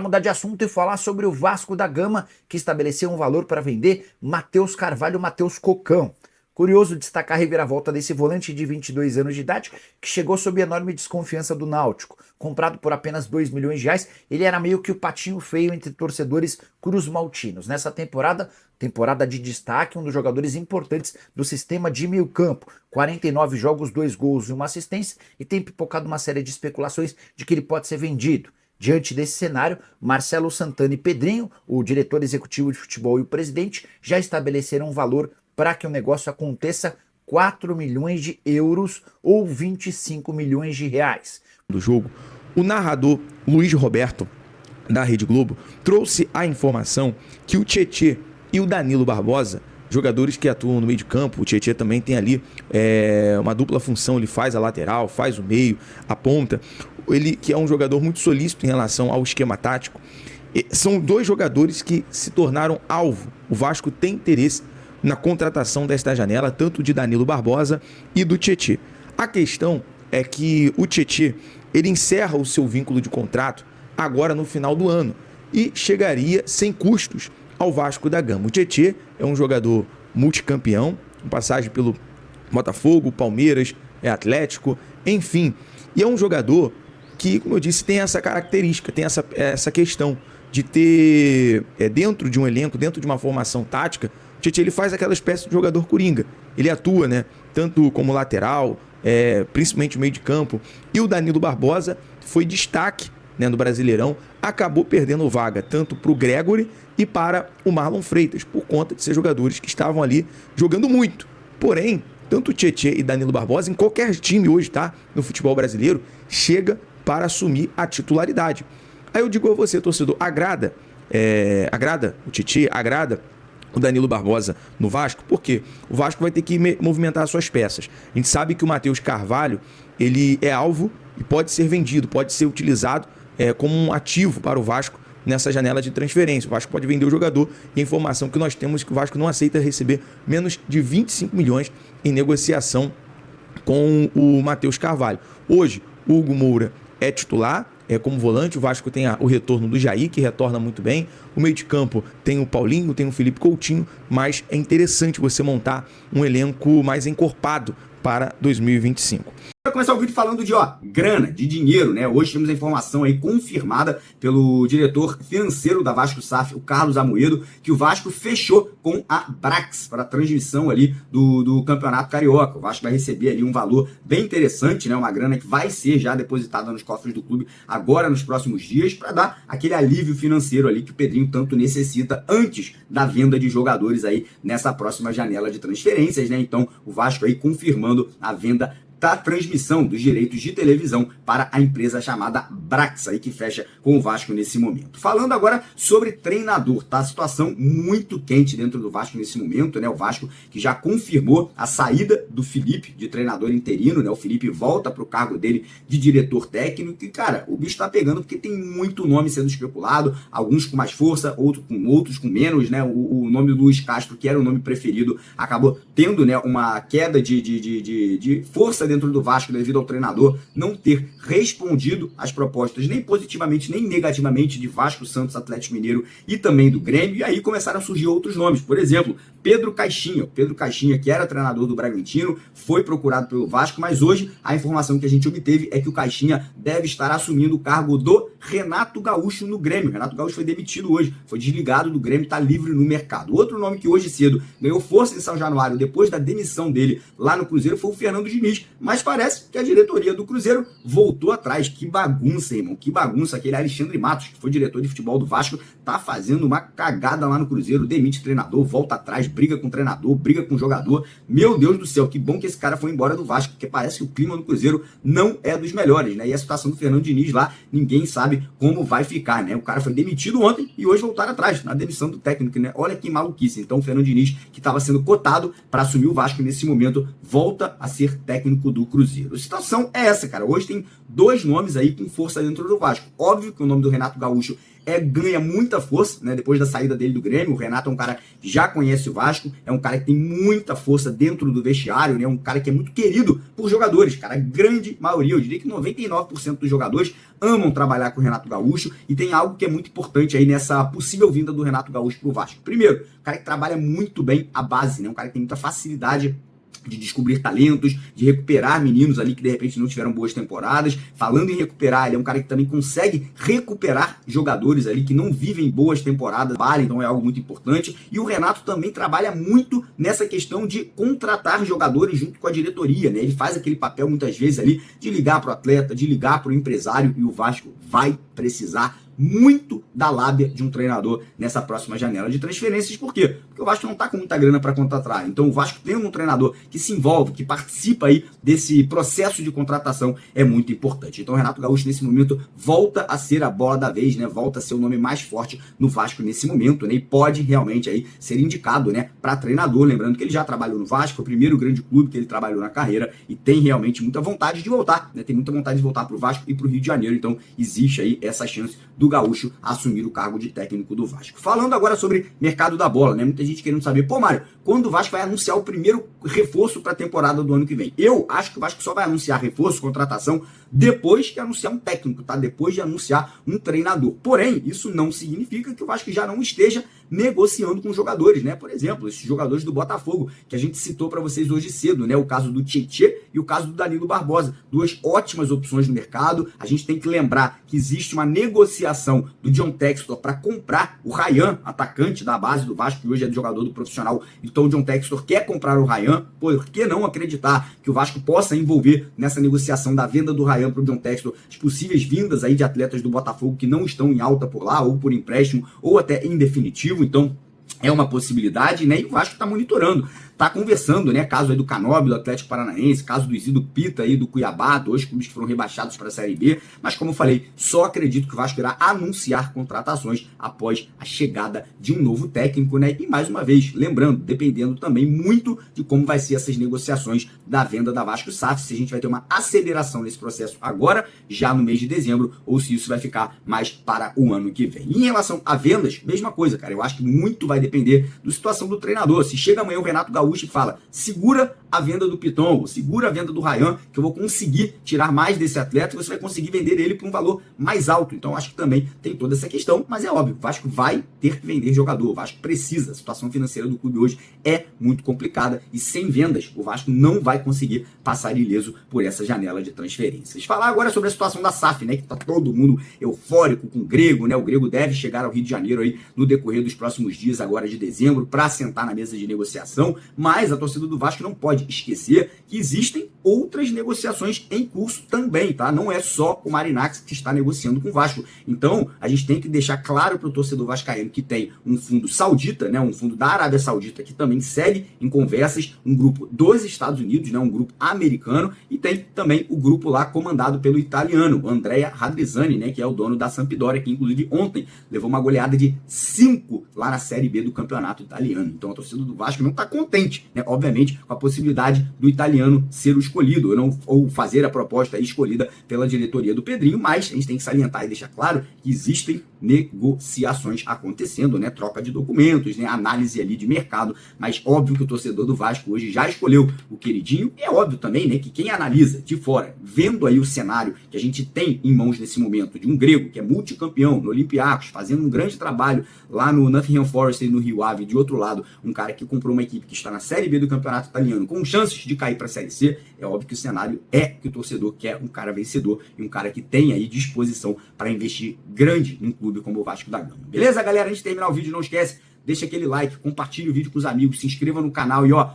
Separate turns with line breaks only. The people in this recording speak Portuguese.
Mudar de assunto e falar sobre o Vasco da Gama, que estabeleceu um valor para vender Matheus Carvalho e Matheus Cocão. Curioso destacar a reviravolta desse volante de 22 anos de idade, que chegou sob enorme desconfiança do Náutico. Comprado por apenas 2 milhões de reais, ele era meio que o patinho feio entre torcedores cruzmaltinos. Nessa temporada de destaque, um dos jogadores importantes do sistema de meio campo. 49 jogos, 2 gols e 1 assistência, e tem pipocado uma série de especulações de que ele pode ser vendido. Diante desse cenário, Marcelo Santana e Pedrinho, o diretor executivo de futebol e o presidente, já estabeleceram um valor para que o negócio aconteça: 4 milhões de euros ou 25 milhões de reais.
Do jogo, o narrador Luiz Roberto, da Rede Globo, trouxe a informação que o Tietê e o Danilo Barbosa, jogadores que atuam no meio de campo, o Tietê também tem ali uma dupla função, ele faz a lateral, faz o meio, a ponta, ele que é um jogador muito solícito em relação ao esquema tático. São dois jogadores que se tornaram alvo. O Vasco tem interesse na contratação desta janela, tanto de Danilo Barbosa e do Tietê. A questão é que o Tietê, ele encerra o seu vínculo de contrato agora no final do ano e chegaria sem custos ao Vasco da Gama. O Tietê é um jogador multicampeão, com passagem pelo Botafogo, Palmeiras, Atlético, enfim. E é um jogador que, como eu disse, tem essa característica, tem essa questão de ter, dentro de um elenco, dentro de uma formação tática, o Tietê ele faz aquela espécie de jogador coringa. Ele atua, né, tanto como lateral, principalmente no meio de campo. E o Danilo Barbosa foi destaque, né, no Brasileirão, acabou perdendo vaga tanto para o Gregory e para o Marlon Freitas, por conta de ser jogadores que estavam ali jogando muito. Porém, tanto o Tietê e Danilo Barbosa, em qualquer time hoje, tá, no futebol brasileiro, chega para assumir a titularidade. Aí eu digo a você, torcedor, agrada o Tietê, agrada o Danilo Barbosa no Vasco? Porque o Vasco vai ter que movimentar as suas peças. A gente sabe que o Matheus Carvalho, ele é alvo e pode ser vendido, pode ser utilizado como um ativo para o Vasco nessa janela de transferência. O Vasco pode vender o jogador, e a informação que nós temos é que o Vasco não aceita receber menos de 25 milhões em negociação com o Matheus Carvalho. Hoje, o Hugo Moura é titular, como volante. O Vasco tem o retorno do Jair, que retorna muito bem. O meio de campo tem o Paulinho, tem o Felipe Coutinho, mas é interessante você montar um elenco mais encorpado para 2025.
Vai começar o vídeo falando de grana, de dinheiro, né? Hoje temos a informação aí confirmada pelo diretor financeiro da Vasco SAF, o Carlos Amoedo, que o Vasco fechou com a Brax para a transmissão ali do Campeonato Carioca. O Vasco vai receber ali um valor bem interessante, né? Uma grana que vai ser já depositada nos cofres do clube agora nos próximos dias, para dar aquele alívio financeiro ali que o Pedrinho tanto necessita antes da venda de jogadores aí nessa próxima janela de transferências, né? Então o Vasco aí confirmando a venda da transmissão dos direitos de televisão para a empresa chamada Brax, aí, que fecha com o Vasco nesse momento. Falando agora sobre treinador, tá? A situação muito quente dentro do Vasco nesse momento, né? O Vasco que já confirmou a saída do Felipe de treinador interino, né? O Felipe volta para o cargo dele de diretor técnico e, cara, o bicho tá pegando porque tem muito nome sendo especulado, alguns com mais força, outros com menos, né? O nome do Luiz Castro, que era o nome preferido, acabou tendo, né, uma queda de força dentro do Vasco devido ao treinador não ter respondido às propostas nem positivamente nem negativamente de Vasco, Santos, Atlético Mineiro e também do Grêmio. E aí começaram a surgir outros nomes, por exemplo, Pedro Caixinha, que era treinador do Bragantino, foi procurado pelo Vasco, mas hoje a informação que a gente obteve é que o Caixinha deve estar assumindo o cargo do Renato Gaúcho no Grêmio. Renato Gaúcho foi demitido hoje, foi desligado do Grêmio, está livre no mercado. Outro nome que hoje cedo ganhou força em São Januário depois da demissão dele lá no Cruzeiro foi o Fernando Diniz, mas parece que a diretoria do Cruzeiro voltou atrás. Que bagunça, irmão, que bagunça. Aquele Alexandre Matos, que foi diretor de futebol do Vasco, tá fazendo uma cagada lá no Cruzeiro, demite treinador, volta atrás, briga com o treinador, briga com o jogador. Meu Deus do céu, que bom que esse cara foi embora do Vasco, porque parece que o clima no Cruzeiro não é dos melhores, né? E a situação do Fernando Diniz lá, ninguém sabe como vai ficar, né? O cara foi demitido ontem e hoje voltaram atrás, na demissão do técnico, né? Olha que maluquice. Então o Fernando Diniz, que estava sendo cotado para assumir o Vasco nesse momento, volta a ser técnico do Cruzeiro. A situação é essa, cara. Hoje tem dois nomes aí com força dentro do Vasco. Óbvio que o nome do Renato Gaúcho ganha muita força, né? Depois da saída dele do Grêmio. O Renato é um cara que já conhece o Vasco, é um cara que tem muita força dentro do vestiário, né? Um cara que é muito querido por jogadores, cara. A grande maioria, eu diria que 99% dos jogadores amam trabalhar com o Renato Gaúcho, e tem algo que é muito importante aí nessa possível vinda do Renato Gaúcho pro Vasco. Primeiro, um cara que trabalha muito bem a base, né? Um cara que tem muita facilidade de descobrir talentos, de recuperar meninos ali que de repente não tiveram boas temporadas. Falando em recuperar, ele é um cara que também consegue recuperar jogadores ali que não vivem boas temporadas, vale, então é algo muito importante. E o Renato também trabalha muito nessa questão de contratar jogadores junto com a diretoria, né? Ele faz aquele papel muitas vezes ali de ligar pro atleta, de ligar pro empresário, e o Vasco vai precisar muito da lábia de um treinador nessa próxima janela de transferências. Por quê? Porque o Vasco não está com muita grana para contratar. Então o Vasco tendo um treinador que se envolve, que participa aí desse processo de contratação, é muito importante. Então o Renato Gaúcho nesse momento volta a ser a bola da vez, né? Volta a ser o nome mais forte no Vasco nesse momento, né? E pode realmente aí ser indicado, né, para treinador. Lembrando que ele já trabalhou no Vasco, foi o primeiro grande clube que ele trabalhou na carreira, e tem realmente muita vontade de voltar, né? Tem muita vontade de voltar para o Vasco e para o Rio de Janeiro. Então existe aí essa chance do Gaúcho assumir o cargo de técnico do Vasco. Falando agora sobre mercado da bola, né? Muita gente querendo saber, pô, Mário, quando o Vasco vai anunciar o primeiro reforço para a temporada do ano que vem? Eu acho que o Vasco só vai anunciar reforço, contratação, depois que anunciar um técnico, tá? Depois de anunciar um treinador. Porém, isso não significa que o Vasco já não esteja negociando com jogadores, né? Por exemplo, esses jogadores do Botafogo, que a gente citou para vocês hoje cedo, né? O caso do Tietê e o caso do Danilo Barbosa. Duas ótimas opções no mercado. A gente tem que lembrar que existe uma negociação do John Textor para comprar o Ryan, atacante da base do Vasco, que hoje é jogador do profissional. Então o John Textor quer comprar o Ryan. Por que não acreditar que o Vasco possa envolver nessa negociação da venda do Ryan para o John Textor as possíveis vindas aí de atletas do Botafogo que não estão em alta por lá, ou por empréstimo, ou até em definitivo? Então é uma possibilidade, né? E o Vasco está monitorando, está conversando, né? Caso aí do Canóbio, do Atlético Paranaense, caso do Isidro Pita aí do Cuiabá, dois clubes que foram rebaixados para a Série B. Mas como eu falei, só acredito que o Vasco irá anunciar contratações após a chegada de um novo técnico, né? E mais uma vez, lembrando, dependendo também muito de como vai ser essas negociações da venda da Vasco SAF, se a gente vai ter uma aceleração nesse processo agora, já no mês de dezembro, ou se isso vai ficar mais para o ano que vem. E em relação a vendas, mesma coisa, cara. Eu acho que muito vai depender da situação do treinador. Se chega amanhã o Renato Gaúcho e fala, segura a venda do Piton, segura a venda do Ryan, que eu vou conseguir tirar mais desse atleta, e você vai conseguir vender ele por um valor mais alto. Então acho que também tem toda essa questão, mas é óbvio, o Vasco vai ter que vender jogador, o Vasco precisa, a situação financeira do clube hoje é muito complicada, e sem vendas o Vasco não vai conseguir passar ileso por essa janela de transferências. Falar agora sobre a situação da SAF, né, que tá todo mundo eufórico com o Grego, né? O Grego deve chegar ao Rio de Janeiro aí no decorrer dos próximos dias agora de dezembro para sentar na mesa de negociação, mas a torcida do Vasco não pode esquecer que existem outras negociações em curso também, tá? Não é só o Marinacci que está negociando com o Vasco. Então, a gente tem que deixar claro para o torcedor vascaíno que tem um fundo saudita, né? Um fundo da Arábia Saudita que também segue em conversas, um grupo dos Estados Unidos, né? Um grupo americano, e tem também o grupo lá comandado pelo italiano, Andrea Radrizzani, né? Que é o dono da Sampdoria, que inclusive ontem levou uma goleada de 5 lá na Série B do campeonato italiano. Então a torcida do Vasco não está contente, né? Obviamente, com a possibilidade do italiano ser o escolhido, ou fazer a proposta escolhida pela diretoria do Pedrinho, mas a gente tem que salientar e deixar claro que existem negociações acontecendo, né? Troca de documentos, né? Análise ali de mercado, mas óbvio que o torcedor do Vasco hoje já escolheu o queridinho, e é óbvio também, né, que quem analisa de fora, vendo aí o cenário que a gente tem em mãos nesse momento, de um grego que é multicampeão no Olympiacos, fazendo um grande trabalho lá no Nottingham Forest e no Rio Ave, de outro lado, um cara que comprou uma equipe que está na Série B do campeonato italiano, com chances de cair para a Série C, é óbvio que o cenário é que o torcedor quer um cara vencedor e um cara que tem aí disposição para investir grande num clube como o Vasco da Gama. Beleza, galera? Antes de terminar o vídeo, não esquece, deixa aquele like, compartilha o vídeo com os amigos, se inscreva no canal e ó,